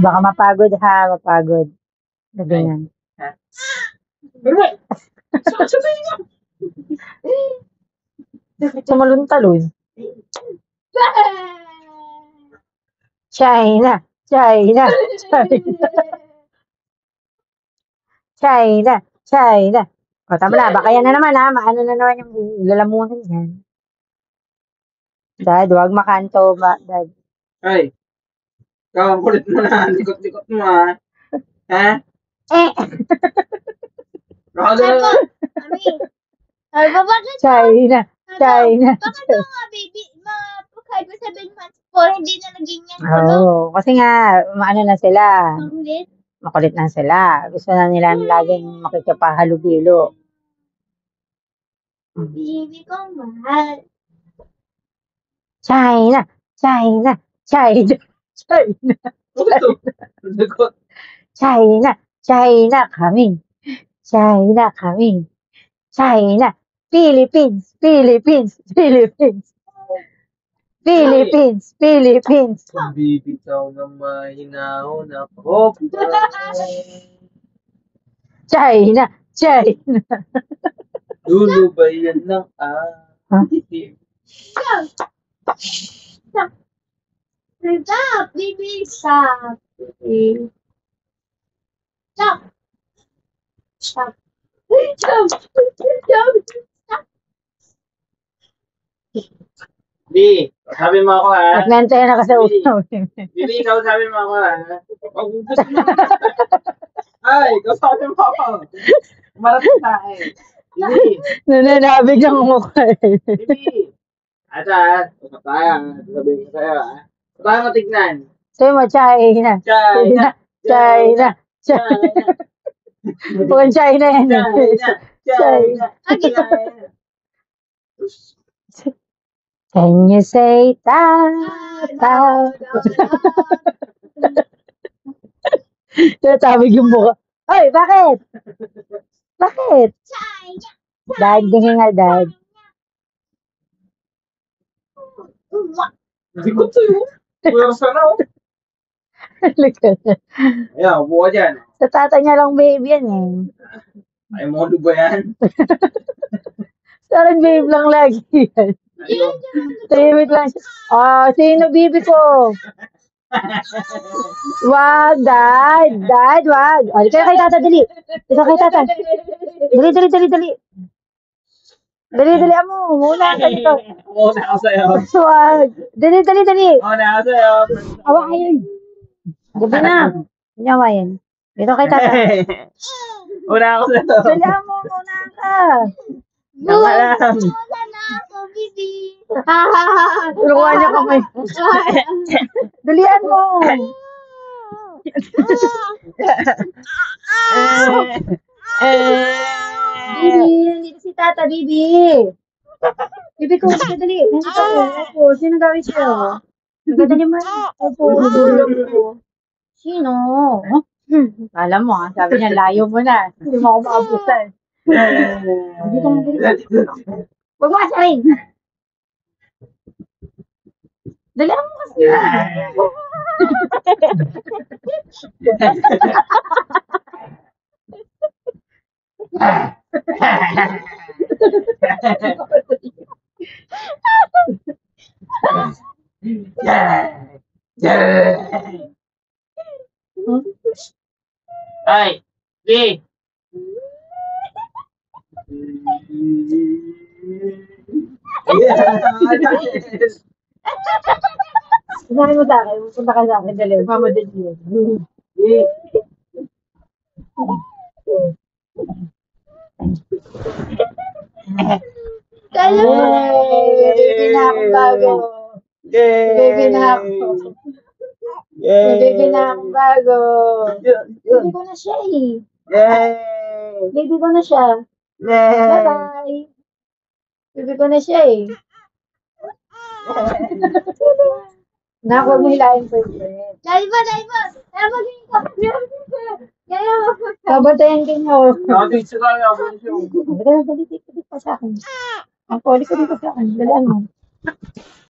baka mapagod ha, mapagod. Galingan. Sumalon-talon. China, China, China, China. O, tama na. Baka yan na naman ha. Maano na naman yung lalamunan yan. Dad, huwag makanto ba, Dad? Ay, ikaw ang kulit mo na. Likot-likot mo ha. Ha? Ay, bakit? China, China. Bakit mga baby, kahit 7 months po, hindi na naging yan Oo, kasi nga, maano na sila. Makulit. Makulit na sila. Gusto na nila laging makikipahalubilo. Baby ko, mahal. China, China, China, China, Likot. China, China coming. China coming. China, Philippines, Philippines, Philippines. Philippines, Philippines. Bibitaw na mahinaw na kopya. China, China. Lulubayan ng Stop, baby, stop. Stop. Stop. Stop. Stop. Bi, sabi mo ako ha. Naglante na ka sa ulo. Bibi, ikaw sabi mo ako ha. Ay, ikaw sabi mo ako. Marating sa akin. Bibi, Nananabig ang mukha eh. Bibi. Ata, usap tayo. Sabihin ko sa'yo ha. Paano mo tignan? Sabi mo, China, China, China, China. Mukhang China yan. China, China. Can you say ta, ta? Tinatabig yung mukha. Ay, bakit? Bakit? Dad, ganyan nga, Dad. Likot sa'yo. Kuya sana oh. Ayan, upo ka dyan. Sa tata niya lang baby yan eh. Ay mo ba yan? Sarang babe lang lagi yan. Tahimik lang siya. Sino bibi ko? Wag, Dad. Dad, wag. Ikaw kay tata, dali. Ikaw kay tata. Dali. Dali, amo. Muna ka dito. Muna ako sa'yo. Wag. Dali. Muna ako sa'yo. Awa kayo. Gabi na. Nyawa yan. Dito kay tata. Muna ako sa'yo. Dali, amo. Muna ka. Tama lang. Wala na ako, baby. Turuan niya kamay. Dalian mo. Bibi, nandito si tata, Bibi. Bibi ko, dali. Nandito ako. Opo, sino gawin siya? Nagdali mo. Opo, nagdulog ko. Sino? Alam mo, sabi niya, layo mo na. Hindi mo ako maabutan. Dito mo, dali. Huwag mo asarin. Dali mo kasi. Ay, B. Sabi mo sa akin, punta ka sa akin, dali. Mamadali yun. Baby na akong bago. Baby na ako. Baby na akong bago. Baby ko na siya eh. Baby ko na siya. Bye-bye. Baby ko na siya eh. Naku, huwag mo hilahin po yung friend. Dahil ba? Kaya magiging kaya Babatayan ka niyo. Nakatitsa ka nga ako siya. Dali pa sa akin. Ang poli ko dito sa akin. Dalaan mo.